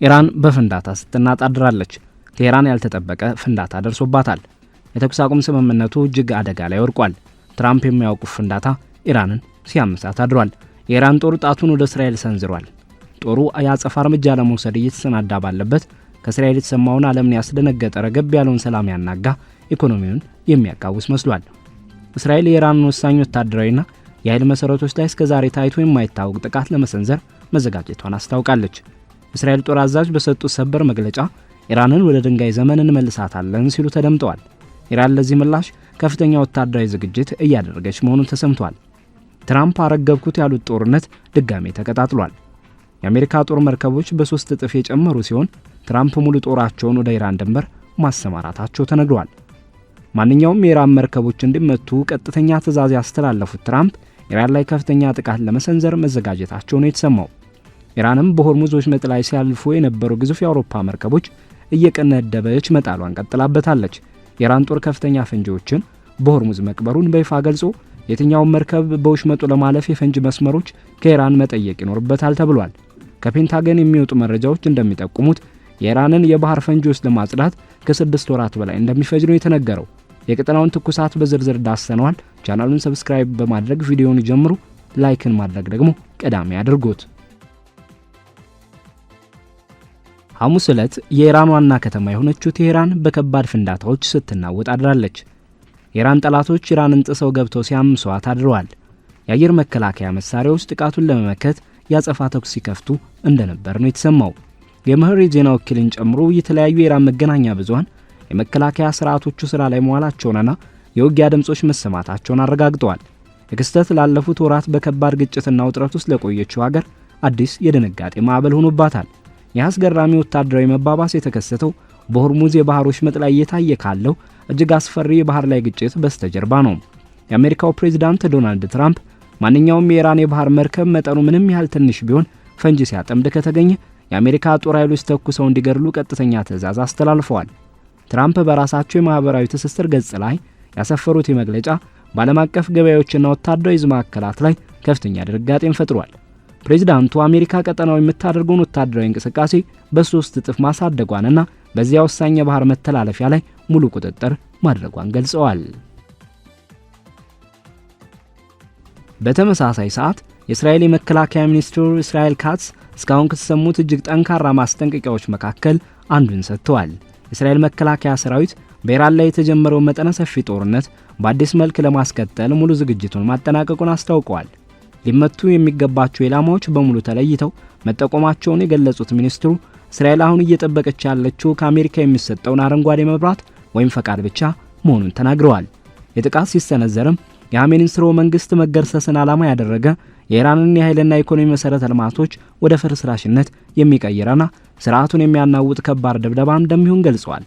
ኢራን በፍንዳታ ስትናጣድራለች። ቴህራን ያልተጠበቀ ፍንዳታ ደርሶባታል። የተኩስ አቁም ስምምነቱ እጅግ አደጋ ላይ ወድቋል። ትራምፕ የሚያውቁት ፍንዳታ ኢራንን ሲያመሳት አድሯል። የኢራን ጦር ጣቱን ወደ እስራኤል ሰንዝሯል። ጦሩ የአጸፋ እርምጃ ለመውሰድ እየተሰናዳ ባለበት ከእስራኤል የተሰማውን ዓለምን ያስደነገጠ ረገብ ያለውን ሰላም ያናጋ፣ ኢኮኖሚውን የሚያቃውስ መስሏል። እስራኤል የኢራንን ወሳኝ ወታደራዊና የኃይል መሠረቶች ላይ እስከዛሬ ታይቶ የማይታወቅ ጥቃት ለመሰንዘር መዘጋጀቷን አስታውቃለች። እስራኤል ጦር አዛዥ በሰጡት ሰበር መግለጫ ኢራንን ወደ ድንጋይ ዘመን እንመልሳታለን ሲሉ ተደምጠዋል። ኢራን ለዚህ ምላሽ ከፍተኛ ወታደራዊ ዝግጅት እያደረገች መሆኑን ተሰምቷል። ትራምፕ አረገብኩት ያሉት ጦርነት ድጋሜ ተቀጣጥሏል። የአሜሪካ ጦር መርከቦች በ3 እጥፍ የጨመሩ ሲሆን ትራምፕ ሙሉ ጦራቸውን ወደ ኢራን ድንበር ማሰማራታቸው ተነግሯል። ማንኛውም የኢራን መርከቦች እንዲመቱ ቀጥተኛ ትዕዛዝ ያስተላለፉት ትራምፕ ኢራን ላይ ከፍተኛ ጥቃት ለመሰንዘር መዘጋጀታቸው ነው የተሰማው። ኢራንም በሆርሙዝ ወሽመጥ ላይ ሲያልፉ የነበሩ ግዙፍ የአውሮፓ መርከቦች እየቀነደበች መጣሏን ቀጥላበታለች። የኢራን ጦር ከፍተኛ ፈንጂዎችን በሆርሙዝ መቅበሩን በይፋ ገልጾ የትኛውን መርከብ በወሽመጡ ለማለፍ የፈንጂ መስመሮች ከኢራን መጠየቅ ይኖርበታል ተብሏል። ከፔንታገን የሚወጡ መረጃዎች እንደሚጠቁሙት የኢራንን የባህር ፈንጂዎች ለማጽዳት ከ6 ወራት በላይ እንደሚፈጅ ነው የተነገረው። የቀጠናውን ትኩሳት በዝርዝር ዳሰነዋል። ቻናሉን ሰብስክራይብ በማድረግ ቪዲዮውን ይጀምሩ። ላይክን ማድረግ ደግሞ ቀዳሚ አድርጉት። ሐሙስ ዕለት የኢራን ዋና ከተማ የሆነችው ቴህራን በከባድ ፍንዳታዎች ስትናወጥ አድራለች። የኢራን ጠላቶች ኢራንን ጥሰው ገብተው ሲያምሷት አድረዋል። የአየር መከላከያ መሳሪያዎች ጥቃቱን ለመመከት ያጸፋ ተኩስ ሲከፍቱ እንደነበር ነው የተሰማው። የመህር የዜና ወኪልን ጨምሮ የተለያዩ የኢራን መገናኛ ብዙሃን የመከላከያ ስርዓቶቹ ስራ ላይ መዋላቸውንና የውጊያ ድምጾች መሰማታቸውን አረጋግጠዋል። የክስተት ላለፉት ወራት በከባድ ግጭትና ውጥረት ውስጥ ለቆየችው ሀገር አዲስ የድንጋጤ ማዕበል ሆኖባታል። የአስገራሚ ወታደራዊ መባባስ የተከሰተው በሆርሙዝ የባህር ወሽመጥ ላይ እየታየ ካለው እጅግ አስፈሪ የባህር ላይ ግጭት በስተጀርባ ነው። የአሜሪካው ፕሬዝዳንት ዶናልድ ትራምፕ ማንኛውም የኢራን የባህር መርከብ መጠኑ ምንም ያህል ትንሽ ቢሆን ፈንጂ ሲያጠምድ ከተገኘ የአሜሪካ ጦር ኃይሎች ተኩሰው እንዲገድሉ ቀጥተኛ ትዕዛዝ አስተላልፈዋል። ትራምፕ በራሳቸው የማህበራዊ ትስስር ገጽ ላይ ያሰፈሩት መግለጫ በዓለም አቀፍ ገበያዎችና ወታደራዊ ማዕከላት ላይ ከፍተኛ ድንጋጤን ፈጥሯል። ፕሬዝዳንቱ አሜሪካ ቀጠናው የምታደርገውን ወታደራዊ እንቅስቃሴ በ3 እጥፍ ማሳደጓንና በዚያ ወሳኝ የባህር መተላለፊያ ላይ ሙሉ ቁጥጥር ማድረጓን ገልጸዋል። በተመሳሳይ ሰዓት የእስራኤል የመከላከያ ሚኒስትር እስራኤል ካትስ እስካሁን ከተሰሙት እጅግ ጠንካራ ማስጠንቀቂያዎች መካከል አንዱን ሰጥተዋል። የእስራኤል መከላከያ ሰራዊት በኢራን ላይ የተጀመረው መጠነ ሰፊ ጦርነት በአዲስ መልክ ለማስቀጠል ሙሉ ዝግጅቱን ማጠናቀቁን አስታውቀዋል። ሊመቱ የሚገባቸው ኢላማዎች በሙሉ ተለይተው መጠቆማቸውን የገለጹት ሚኒስትሩ እስራኤል አሁን እየጠበቀች ያለችው ከአሜሪካ የሚሰጠውን አረንጓዴ መብራት ወይም ፈቃድ ብቻ መሆኑን ተናግረዋል። የጥቃት ሲሰነዘርም የአሜን ስርወ መንግስት መገርሰስን ዓላማ ያደረገ የኢራንን የኃይልና ኢኮኖሚ መሰረተ ልማቶች ወደ ፍርስራሽነት የሚቀይረና ስርዓቱን የሚያናውጥ ከባድ ድብደባ እንደሚሆን ገልጸዋል።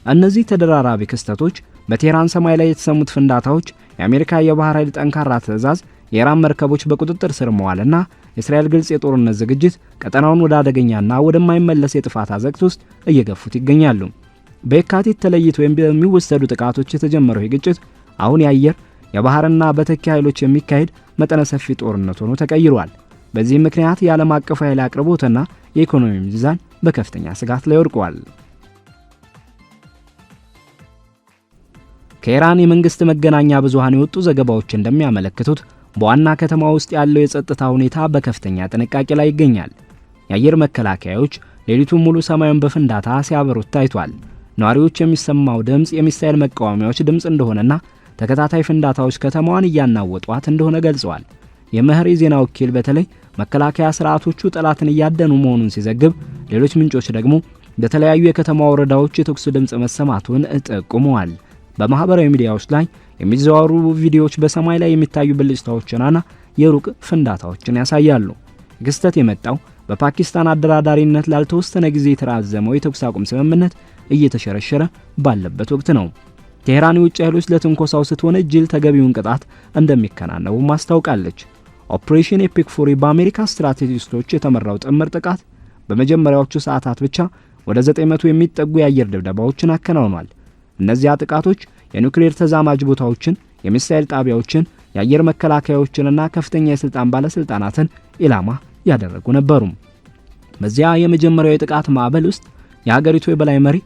እነዚህ ተደራራቢ ክስተቶች በቴህራን ሰማይ ላይ የተሰሙት ፍንዳታዎች፣ የአሜሪካ የባህር ኃይል ጠንካራ ትዕዛዝ፣ የኢራን መርከቦች በቁጥጥር ስር መዋልና የእስራኤል ግልጽ የጦርነት ዝግጅት ቀጠናውን ወደ አደገኛና ወደማይመለስ የጥፋት አዘቅት ውስጥ እየገፉት ይገኛሉ። በየካቲት ተለይቶ በሚወሰዱ ጥቃቶች የተጀመረው ግጭት አሁን የአየር የባህርና በተኪ ኃይሎች የሚካሄድ መጠነ ሰፊ ጦርነት ሆኖ ተቀይሯል። በዚህ ምክንያት የዓለም አቀፍ ኃይል አቅርቦትና የኢኮኖሚ ሚዛን በከፍተኛ ስጋት ላይ ወድቀዋል። ከኢራን የመንግስት መገናኛ ብዙሃን የወጡ ዘገባዎች እንደሚያመለክቱት በዋና ከተማ ውስጥ ያለው የጸጥታ ሁኔታ በከፍተኛ ጥንቃቄ ላይ ይገኛል። የአየር መከላከያዎች ሌሊቱን ሙሉ ሰማዩን በፍንዳታ ሲያበሩት ታይቷል። ነዋሪዎች የሚሰማው ድምጽ የሚሳኤል መቃወሚያዎች ድምጽ እንደሆነና ተከታታይ ፍንዳታዎች ከተማዋን እያናወጧት እንደሆነ ገልጸዋል። የመህር የዜና ወኪል በተለይ መከላከያ ስርዓቶቹ ጠላትን እያደኑ መሆኑን ሲዘግብ፣ ሌሎች ምንጮች ደግሞ በተለያዩ የከተማ ወረዳዎች የተኩስ ድምጽ መሰማቱን ጠቁመዋል። በማህበራዊ ሚዲያዎች ላይ የሚዘዋወሩ ቪዲዮዎች በሰማይ ላይ የሚታዩ ብልጭታዎችንና የሩቅ ፍንዳታዎችን ያሳያሉ። ክስተት የመጣው በፓኪስታን አደራዳሪነት ላልተወሰነ ጊዜ የተራዘመው የተኩስ አቁም ስምምነት እየተሸረሸረ ባለበት ወቅት ነው። ቴህራን የውጭ ኃይሎች ለትንኮሳው ስትወነጅል ተገቢውን ቅጣት እንደሚከናነቡ ማስታወቃለች። ኦፕሬሽን ኤፒክ ፉሪ በአሜሪካ ስትራቴጂስቶች የተመራው ጥምር ጥቃት በመጀመሪያዎቹ ሰዓታት ብቻ ወደ 900 የሚጠጉ የአየር ድብደባዎችን አከናውኗል። እነዚያ ጥቃቶች የኒውክሌር ተዛማጅ ቦታዎችን፣ የሚሳኤል ጣቢያዎችን፣ የአየር መከላከያዎችንና ከፍተኛ የስልጣን ባለስልጣናትን ኢላማ ያደረጉ ነበሩ። በዚያ የመጀመሪያው የጥቃት ማዕበል ውስጥ የሀገሪቱ የበላይ መሪ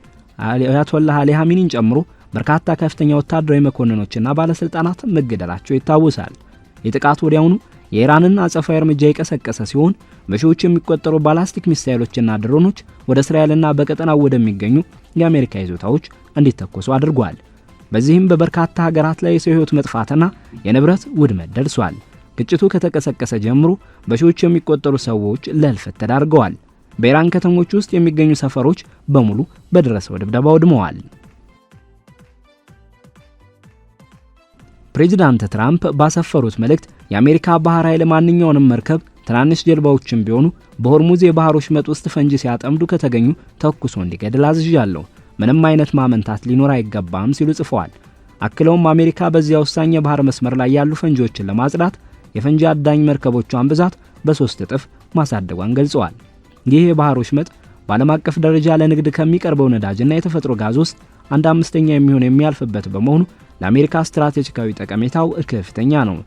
አያቶላህ አሊ ኻሜኒን ጨምሮ በርካታ ከፍተኛ ወታደራዊ መኮንኖችና ባለስልጣናት መገደላቸው ይታወሳል። የጥቃቱ ወዲያውኑ የኢራንን አጸፋዊ እርምጃ የቀሰቀሰ ሲሆን በሺዎች የሚቆጠሩ ባላስቲክ ሚሳኤሎችና ድሮኖች ወደ እስራኤልና በቀጠናው ወደሚገኙ የአሜሪካ ይዞታዎች እንዲተኮሱ አድርጓል። በዚህም በበርካታ ሀገራት ላይ የሰው ሕይወት መጥፋትና የንብረት ውድመት ደርሷል። ግጭቱ ከተቀሰቀሰ ጀምሮ በሺዎች የሚቆጠሩ ሰዎች ለህልፈት ተዳርገዋል። በኢራን ከተሞች ውስጥ የሚገኙ ሰፈሮች በሙሉ በደረሰው ድብደባ ወድመዋል። ፕሬዚዳንት ትራምፕ ባሰፈሩት መልእክት የአሜሪካ ባህር ኃይል ማንኛውንም መርከብ ትናንሽ ጀልባዎችም ቢሆኑ በሆርሙዝ የባህር ወሽመጥ ውስጥ ፈንጂ ሲያጠምዱ ከተገኙ ተኩሶ እንዲገድል አዝዣለሁ። ምንም አይነት ማመንታት ሊኖር አይገባም ሲሉ ጽፈዋል። አክለውም አሜሪካ በዚያ ወሳኝ የባህር መስመር ላይ ያሉ ፈንጂዎችን ለማጽዳት የፈንጂ አዳኝ መርከቦቿን ብዛት በ3 እጥፍ ማሳደጓን ገልጸዋል። ይህ የባህር ወሽመጥ በዓለም አቀፍ ደረጃ ለንግድ ከሚቀርበው ነዳጅና የተፈጥሮ ጋዝ ውስጥ 1/5 የሚሆን የሚያልፍበት በመሆኑ ለአሜሪካ ስትራቴጂካዊ ጠቀሜታው ከፍተኛ ነው።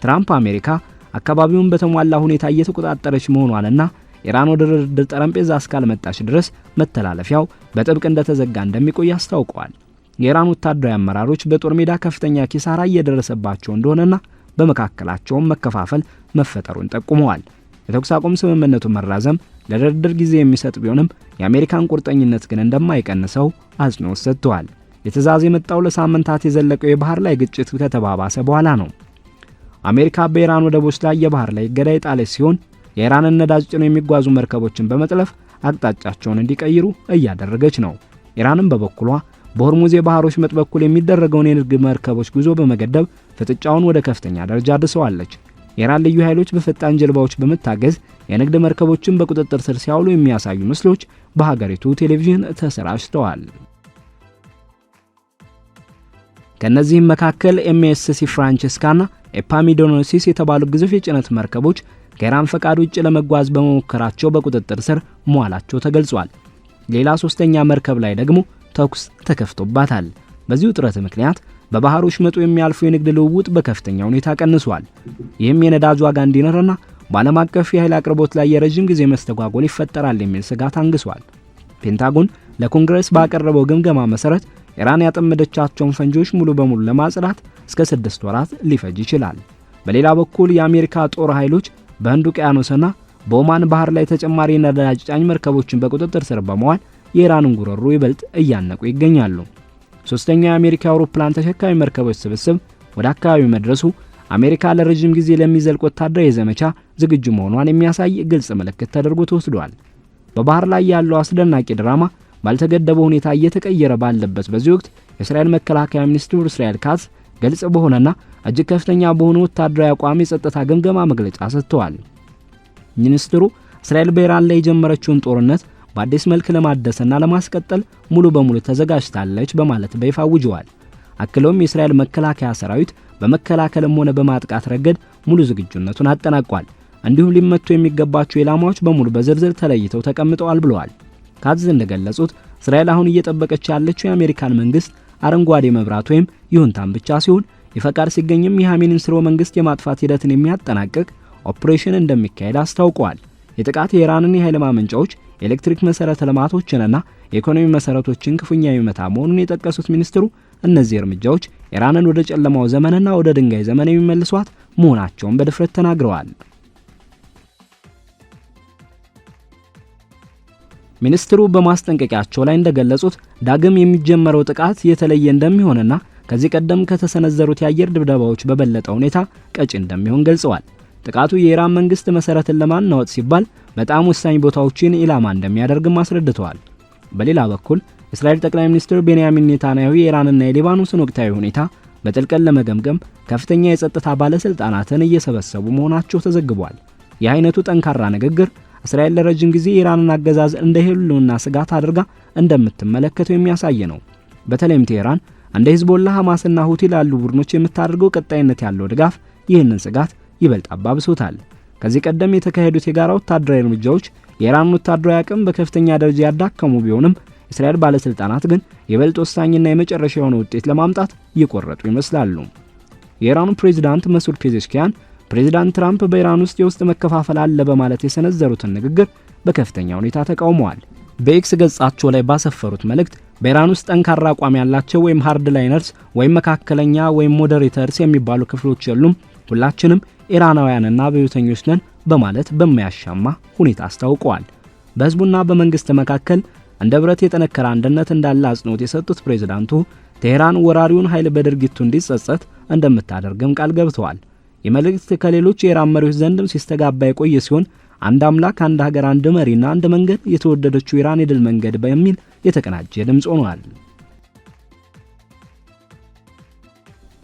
ትራምፕ አሜሪካ አካባቢውን በተሟላ ሁኔታ እየተቆጣጠረች መሆኗንና ኢራን ወደ ድርድር ጠረጴዛ እስካልመጣች ድረስ መተላለፊያው በጥብቅ እንደተዘጋ እንደሚቆይ አስታውቀዋል። የኢራን ወታደራዊ አመራሮች በጦር ሜዳ ከፍተኛ ኪሳራ እየደረሰባቸው እንደሆነና በመካከላቸውም መከፋፈል መፈጠሩን ጠቁመዋል። የተኩስ አቁም ስምምነቱ መራዘም ለድርድር ጊዜ የሚሰጥ ቢሆንም የአሜሪካን ቁርጠኝነት ግን እንደማይቀንሰው አጽንኦት ሰጥተዋል። የትዕዛዝ የመጣው ለሳምንታት የዘለቀው የባህር ላይ ግጭት ከተባባሰ በኋላ ነው። አሜሪካ በኢራን ወደቦች ላይ የባህር ላይ እገዳ የጣለች ሲሆን የኢራንን ነዳጅ ጭነው የሚጓዙ መርከቦችን በመጥለፍ አቅጣጫቸውን እንዲቀይሩ እያደረገች ነው። ኢራንም በበኩሏ በሆርሙዝ የባህር ወሽመጥ በኩል የሚደረገውን የንግድ መርከቦች ጉዞ በመገደብ ፍጥጫውን ወደ ከፍተኛ ደረጃ አድርሰዋለች። የኢራን ልዩ ኃይሎች በፈጣን ጀልባዎች በመታገዝ የንግድ መርከቦችን በቁጥጥር ስር ሲያውሉ የሚያሳዩ ምስሎች በሀገሪቱ ቴሌቪዥን ተሰራጭተዋል። ከነዚህም መካከል ኤምኤስሲ ፍራንቼስካና ኤፓሚዶኖሲስ የተባሉ ግዙፍ የጭነት መርከቦች ከኢራን ፈቃድ ውጭ ለመጓዝ በመሞከራቸው በቁጥጥር ስር መዋላቸው ተገልጿል። ሌላ ሶስተኛ መርከብ ላይ ደግሞ ተኩስ ተከፍቶባታል። በዚህ ውጥረት ምክንያት በባህር ወሽመጡ የሚያልፉ የንግድ ልውውጥ በከፍተኛ ሁኔታ ቀንሷል። ይህም የነዳጅ ዋጋ እንዲኖርና በዓለም አቀፍ የኃይል አቅርቦት ላይ የረጅም ጊዜ መስተጓጎል ይፈጠራል የሚል ስጋት አንግሷል። ፔንታጎን ለኮንግረስ ባቀረበው ግምገማ መሰረት ኢራን ያጠመደቻቸውን ፈንጂዎች ሙሉ በሙሉ ለማጽዳት እስከ 6 ወራት ሊፈጅ ይችላል። በሌላ በኩል የአሜሪካ ጦር ኃይሎች በህንድ ውቅያኖስና በኦማን ባህር ላይ ተጨማሪ ነዳጅ ጫኝ መርከቦችን በቁጥጥር ስር በመዋል የኢራንን ጉሮሮ ይበልጥ እያነቁ ይገኛሉ። ሶስተኛው የአሜሪካ አውሮፕላን ተሸካሚ መርከቦች ስብስብ ወደ አካባቢው መድረሱ አሜሪካ ለረጅም ጊዜ ለሚዘልቅ ወታደራዊ ዘመቻ ዝግጁ መሆኗን የሚያሳይ ግልጽ ምልክት ተደርጎ ተወስዷል። በባህር ላይ ያለው አስደናቂ ድራማ ባልተገደበ ሁኔታ እየተቀየረ ባለበት በዚህ ወቅት የእስራኤል መከላከያ ሚኒስትር እስራኤል ካትዝ ግልጽ በሆነና እጅግ ከፍተኛ በሆነ ወታደራዊ አቋም የጸጥታ ግምገማ መግለጫ ሰጥተዋል። ሚኒስትሩ እስራኤል በኢራን ላይ የጀመረችውን ጦርነት በአዲስ መልክ ለማደስና ለማስቀጠል ሙሉ በሙሉ ተዘጋጅታለች በማለት በይፋ አውጀዋል። አክለውም የእስራኤል መከላከያ ሰራዊት በመከላከልም ሆነ በማጥቃት ረገድ ሙሉ ዝግጁነቱን አጠናቋል። እንዲሁም ሊመቱ የሚገባቸው ኢላማዎች በሙሉ በዝርዝር ተለይተው ተቀምጠዋል ብለዋል። ካትዝ እንደገለጹት እስራኤል አሁን እየጠበቀች ያለችው የአሜሪካን መንግስት አረንጓዴ መብራት ወይም ይሁንታን ብቻ ሲሆን የፈቃድ ሲገኝም የኻሜኒን ስርወ መንግስት የማጥፋት ሂደትን የሚያጠናቅቅ ኦፕሬሽን እንደሚካሄድ አስታውቀዋል። የጥቃት የኢራንን የኃይል ማመንጫዎች፣ የኤሌክትሪክ መሰረተ ልማቶችንና የኢኮኖሚ መሰረቶችን ክፉኛ የሚመታ መሆኑን የጠቀሱት ሚኒስትሩ እነዚህ እርምጃዎች ኢራንን ወደ ጨለማው ዘመንና ወደ ድንጋይ ዘመን የሚመልሷት መሆናቸውን በድፍረት ተናግረዋል። ሚኒስትሩ በማስጠንቀቂያቸው ላይ እንደገለጹት ዳግም የሚጀመረው ጥቃት የተለየ እንደሚሆንና ከዚህ ቀደም ከተሰነዘሩት የአየር ድብደባዎች በበለጠ ሁኔታ ቀጭ እንደሚሆን ገልጸዋል። ጥቃቱ የኢራን መንግስት መሰረትን ለማናወጥ ሲባል በጣም ወሳኝ ቦታዎችን ኢላማ እንደሚያደርግም አስረድተዋል። በሌላ በኩል እስራኤል ጠቅላይ ሚኒስትር ቤንያሚን ኔታንያሁ የኢራንና የሊባኖስን ወቅታዊ ሁኔታ በጥልቀት ለመገምገም ከፍተኛ የጸጥታ ባለስልጣናትን እየሰበሰቡ መሆናቸው ተዘግቧል። ይህ አይነቱ ጠንካራ ንግግር እስራኤል ለረጅም ጊዜ የኢራንን አገዛዝ እንደ ህልውና ስጋት አድርጋ እንደምትመለከተው የሚያሳይ ነው። በተለይም ቴህራን እንደ ሂዝቦላ፣ ሐማስና ሁቲ ላሉ ቡድኖች የምታደርገው ቀጣይነት ያለው ድጋፍ ይህንን ስጋት ይበልጥ አባብሶታል። ከዚህ ቀደም የተካሄዱት የጋራ ወታደራዊ እርምጃዎች የኢራን ወታደራዊ አቅም በከፍተኛ ደረጃ ያዳከሙ ቢሆንም እስራኤል ባለስልጣናት ግን ይበልጥ ወሳኝና የመጨረሻ የሆነ ውጤት ለማምጣት እየቆረጡ ይመስላሉ። የኢራኑ ፕሬዝዳንት መሱድ ፔዜሽኪያን ፕሬዚዳንት ትራምፕ በኢራን ውስጥ የውስጥ መከፋፈል አለ በማለት የሰነዘሩትን ንግግር በከፍተኛ ሁኔታ ተቃውመዋል። በኤክስ ገጻቸው ላይ ባሰፈሩት መልእክት በኢራን ውስጥ ጠንካራ አቋም ያላቸው ወይም ሃርድ ላይነርስ ወይም መካከለኛ ወይም ሞዴሬተርስ የሚባሉ ክፍሎች የሉም፣ ሁላችንም ኢራናውያንና አብዮተኞች ነን በማለት በማያሻማ ሁኔታ አስታውቀዋል። በህዝቡና በመንግስት መካከል እንደ ብረት የጠነከረ አንድነት እንዳለ አጽንኦት የሰጡት ፕሬዝዳንቱ ቴህራን ወራሪውን ኃይል በድርጊቱ እንዲጸጸት እንደምታደርግም ቃል ገብተዋል። የመልእክት ከሌሎች የኢራን መሪዎች ዘንድም ሲስተጋባ የቆየ ሲሆን አንድ አምላክ፣ አንድ ሀገር፣ አንድ መሪና አንድ መንገድ፣ የተወደደችው ኢራን የድል መንገድ በሚል የተቀናጀ ድምጽ ሆኗል።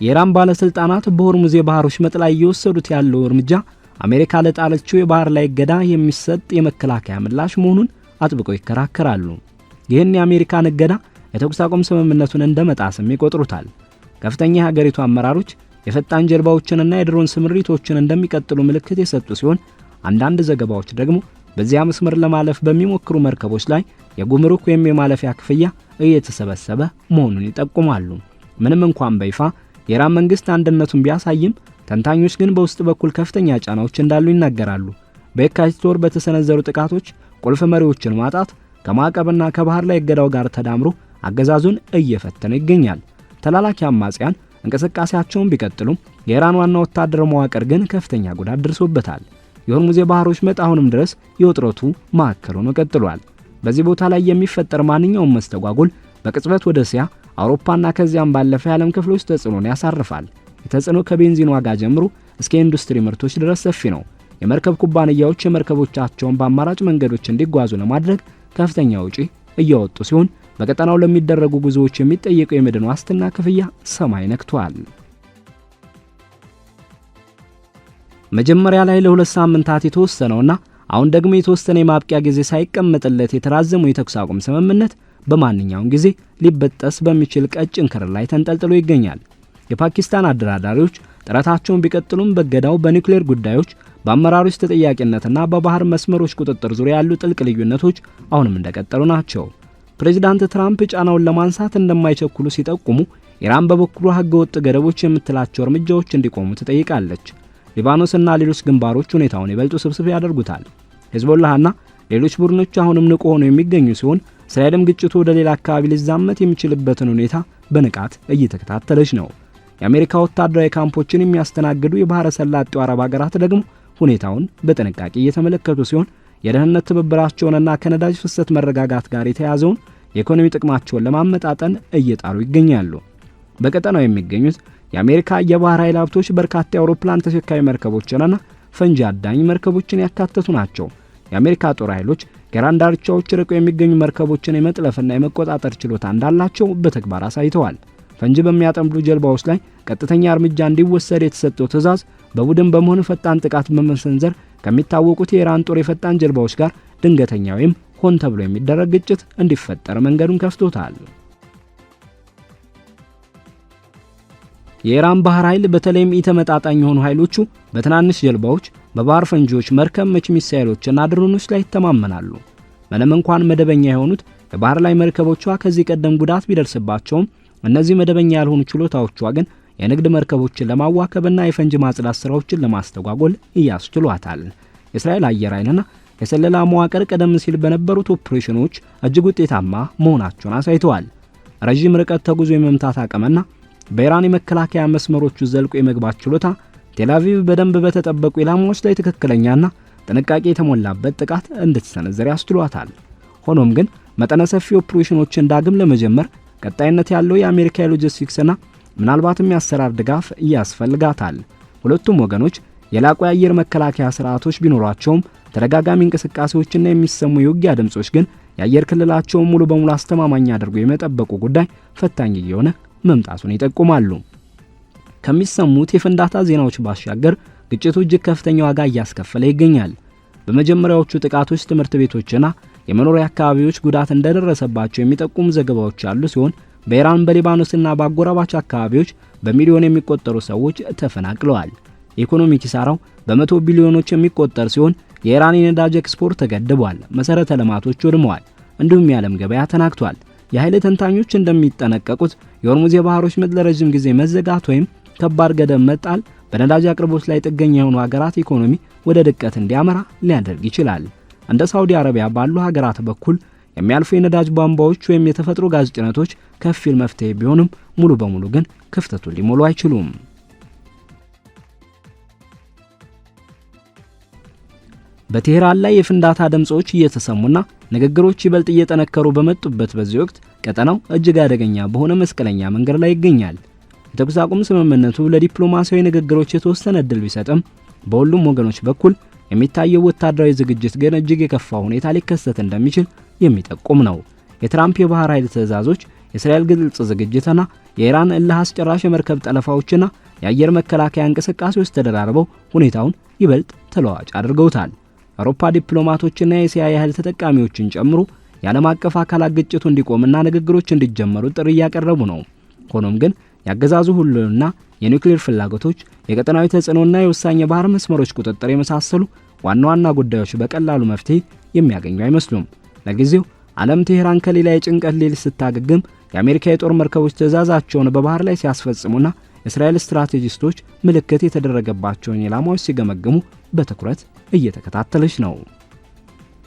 የኢራን ባለስልጣናት በሆርሙዝ የባህር ወሽመጥ ላይ እየወሰዱት ያለው እርምጃ አሜሪካ ለጣለችው የባህር ላይ እገዳ የሚሰጥ የመከላከያ ምላሽ መሆኑን አጥብቀው ይከራከራሉ። ይህን የአሜሪካን እገዳ የተኩስ አቁም ስምምነቱን እንደመጣስም ይቆጥሩታል። ከፍተኛ የሀገሪቱ አመራሮች የፈጣን ጀልባዎችንና የድሮን ስምሪቶችን እንደሚቀጥሉ ምልክት የሰጡ ሲሆን አንዳንድ ዘገባዎች ደግሞ በዚያ መስመር ለማለፍ በሚሞክሩ መርከቦች ላይ የጉምሩክ ወይም የማለፊያ ክፍያ እየተሰበሰበ መሆኑን ይጠቁማሉ። ምንም እንኳን በይፋ የኢራን መንግስት አንድነቱን ቢያሳይም ተንታኞች ግን በውስጥ በኩል ከፍተኛ ጫናዎች እንዳሉ ይናገራሉ። በየካቲት ወር በተሰነዘሩ ጥቃቶች ቁልፍ መሪዎችን ማጣት ከማዕቀብና ከባህር ላይ እገዳው ጋር ተዳምሮ አገዛዙን እየፈተነ ይገኛል። ተላላኪ አማጽያን እንቅስቃሴያቸውን ቢቀጥሉም የኢራን ዋና ወታደራዊ መዋቅር ግን ከፍተኛ ጉዳት ደርሶበታል። የሆርሙዝ የባህር ወሽመጥ አሁንም ድረስ የውጥረቱ ማዕከል ሆኖ ቀጥሏል። በዚህ ቦታ ላይ የሚፈጠር ማንኛውም መስተጓጎል በቅጽበት ወደ እስያ፣ አውሮፓና ከዚያም ባለፈ የዓለም ክፍሎች ተጽዕኖን ያሳርፋል። የተጽዕኖ ከቤንዚን ዋጋ ጀምሮ እስከ ኢንዱስትሪ ምርቶች ድረስ ሰፊ ነው። የመርከብ ኩባንያዎች የመርከቦቻቸውን በአማራጭ መንገዶች እንዲጓዙ ለማድረግ ከፍተኛ ወጪ እያወጡ ሲሆን በቀጠናው ለሚደረጉ ጉዞዎች የሚጠየቀው የመድን ዋስትና ክፍያ ሰማይ ነክቷል። መጀመሪያ ላይ ለ2 ሳምንታት የተወሰነውና አሁን ደግሞ የተወሰነ የማብቂያ ጊዜ ሳይቀመጥለት የተራዘመው የተኩስ አቁም ስምምነት በማንኛውም ጊዜ ሊበጠስ በሚችል ቀጭን ክር ላይ ተንጠልጥሎ ይገኛል። የፓኪስታን አደራዳሪዎች ጥረታቸውን ቢቀጥሉም በገዳው በኒውክሌር ጉዳዮች፣ በአመራሮች ተጠያቂነትና በባህር መስመሮች ቁጥጥር ዙሪያ ያሉ ጥልቅ ልዩነቶች አሁንም እንደቀጠሉ ናቸው። ፕሬዚዳንት ትራምፕ ጫናውን ለማንሳት እንደማይቸኩሉ ሲጠቁሙ፣ ኢራን በበኩሏ ህገወጥ ገደቦች የምትላቸው እርምጃዎች እንዲቆሙ ትጠይቃለች። ሊባኖስና ሌሎች ግንባሮች ሁኔታውን ይበልጡ ስብስብ ያደርጉታል። ሂዝቦላህና ሌሎች ቡድኖች አሁንም ንቁ ሆነው የሚገኙ ሲሆን እስራኤልም ግጭቱ ወደ ሌላ አካባቢ ሊዛመት የሚችልበትን ሁኔታ በንቃት እየተከታተለች ነው። የአሜሪካ ወታደራዊ ካምፖችን የሚያስተናግዱ የባህረ ሰላጤው አረብ ሀገራት ደግሞ ሁኔታውን በጥንቃቄ እየተመለከቱ ሲሆን የደህንነት ትብብራቸውንና ከነዳጅ ፍሰት መረጋጋት ጋር የተያዘውን የኢኮኖሚ ጥቅማቸውን ለማመጣጠን እየጣሩ ይገኛሉ። በቀጠናው የሚገኙት የአሜሪካ የባህር ኃይል ሀብቶች በርካታ የአውሮፕላን ተሸካሚ መርከቦችንና ፈንጂ አዳኝ መርከቦችን ያካተቱ ናቸው። የአሜሪካ ጦር ኃይሎች ከኢራን ዳርቻዎች ርቀው የሚገኙ መርከቦችን የመጥለፍና የመቆጣጠር ችሎታ እንዳላቸው በተግባር አሳይተዋል። ፈንጂ በሚያጠምዱ ጀልባዎች ላይ ቀጥተኛ እርምጃ እንዲወሰድ የተሰጠው ትዕዛዝ በቡድን በመሆን ፈጣን ጥቃት በመሰንዘር ከሚታወቁት የኢራን ጦር የፈጣን ጀልባዎች ጋር ድንገተኛ ወይም ሆን ተብሎ የሚደረግ ግጭት እንዲፈጠር መንገዱን ከፍቶታል። የኢራን ባህር ኃይል በተለይም ኢተመጣጣኝ የሆኑ ኃይሎቹ በትናንሽ ጀልባዎች፣ በባህር ፈንጂዎች፣ መርከብ መች ሚሳኤሎችና ድሮኖች ላይ ይተማመናሉ። ምንም እንኳን መደበኛ የሆኑት የባህር ላይ መርከቦቿ ከዚህ ቀደም ጉዳት ቢደርስባቸውም እነዚህ መደበኛ ያልሆኑ ችሎታዎቿ ግን የንግድ መርከቦችን ለማዋከብና የፈንጂ ማጽዳት ስራዎችን ለማስተጓጎል ያስችሏታል። የእስራኤል አየር ኃይልና የሰለላ መዋቅር ቀደም ሲል በነበሩት ኦፕሬሽኖች እጅግ ውጤታማ መሆናቸውን አሳይተዋል። ረጅም ርቀት ተጉዞ የመምታት አቅምና በኢራን የመከላከያ መስመሮቹ ዘልቆ የመግባት ችሎታ ቴልአቪቭ በደንብ በተጠበቁ ኢላማዎች ላይ ትክክለኛና ጥንቃቄ የተሞላበት ጥቃት እንድትሰነዝር ያስችሏታል። ሆኖም ግን መጠነ ሰፊ ኦፕሬሽኖችን ዳግም ለመጀመር ቀጣይነት ያለው የአሜሪካ ሎጂስቲክስና ምናልባትም የአሰራር ድጋፍ ያስፈልጋታል። ሁለቱም ወገኖች የላቁ የአየር መከላከያ ስርዓቶች ቢኖራቸውም ተደጋጋሚ እንቅስቃሴዎችና የሚሰሙ የውጊያ ድምጾች ግን የአየር ክልላቸውን ሙሉ በሙሉ አስተማማኝ አድርጎ የመጠበቁ ጉዳይ ፈታኝ እየሆነ መምጣቱን ይጠቁማሉ። ከሚሰሙት የፍንዳታ ዜናዎች ባሻገር ግጭቱ እጅግ ከፍተኛ ዋጋ እያስከፈለ ይገኛል። በመጀመሪያዎቹ ጥቃቶች ትምህርት ቤቶችና የመኖሪያ አካባቢዎች ጉዳት እንደደረሰባቸው የሚጠቁሙ ዘገባዎች ያሉ ሲሆን በኢራን በሊባኖስና በአጎራባች አካባቢዎች በሚሊዮን የሚቆጠሩ ሰዎች ተፈናቅለዋል። የኢኮኖሚ ኪሳራው በመቶ ቢሊዮኖች የሚቆጠር ሲሆን የኢራን የነዳጅ ኤክስፖርት ተገድቧል፣ መሰረተ ልማቶች ወድመዋል፣ እንዲሁም የዓለም ገበያ ተናግቷል። የኃይል ተንታኞች እንደሚጠነቀቁት የሆርሙዝ የባህር ወሽመጥ ለረጅም ጊዜ መዘጋት ወይም ከባድ ገደብ መጣል በነዳጅ አቅርቦት ላይ ጥገኛ የሆኑ ሀገራት ኢኮኖሚ ወደ ድቀት እንዲያመራ ሊያደርግ ይችላል። እንደ ሳውዲ አረቢያ ባሉ ሀገራት በኩል የሚያልፉ የነዳጅ ቧንቧዎች ወይም የተፈጥሮ ጋዝ ጭነቶች ከፊል መፍትሄ ቢሆንም ሙሉ በሙሉ ግን ክፍተቱን ሊሞሉ አይችሉም። በቴህራን ላይ የፍንዳታ ድምጾች እየተሰሙና ንግግሮች ይበልጥ እየጠነከሩ በመጡበት በዚህ ወቅት ቀጠናው እጅግ አደገኛ በሆነ መስቀለኛ መንገድ ላይ ይገኛል። የተኩስ አቁም ስምምነቱ ለዲፕሎማሲያዊ ንግግሮች የተወሰነ እድል ቢሰጥም በሁሉም ወገኖች በኩል የሚታየው ወታደራዊ ዝግጅት ግን እጅግ የከፋ ሁኔታ ሊከሰት እንደሚችል የሚጠቁም ነው። የትራምፕ የባህር ኃይል ትዕዛዞች፣ የእስራኤል ግልጽ ዝግጅትና የኢራን እልህ አስጨራሽ የመርከብ ጠለፋዎችና የአየር መከላከያ እንቅስቃሴዎች ተደራርበው ሁኔታውን ይበልጥ ተለዋጭ አድርገውታል። አውሮፓ ዲፕሎማቶችና የእስያ የኃይል ተጠቃሚዎችን ጨምሮ የዓለም አቀፍ አካላት ግጭቱ እንዲቆምና ንግግሮች እንዲጀመሩ ጥሪ እያቀረቡ ነው። ሆኖም ግን ያገዛዙ ሁሉና የኒውክሌር ፍላጎቶች፣ የቀጠናዊ ተጽዕኖና የወሳኝ የባህር መስመሮች ቁጥጥር የመሳሰሉ ዋና ዋና ጉዳዮች በቀላሉ መፍትሄ የሚያገኙ አይመስሉም። ለጊዜው ዓለም ቴህራን ከሌላ የጭንቀት ሌሊት ስታገግም የአሜሪካ የጦር መርከቦች ትዕዛዛቸውን በባህር ላይ ሲያስፈጽሙና የእስራኤል ስትራቴጂስቶች ምልክት የተደረገባቸውን ኢላማዎች ሲገመግሙ በትኩረት እየተከታተለች ነው።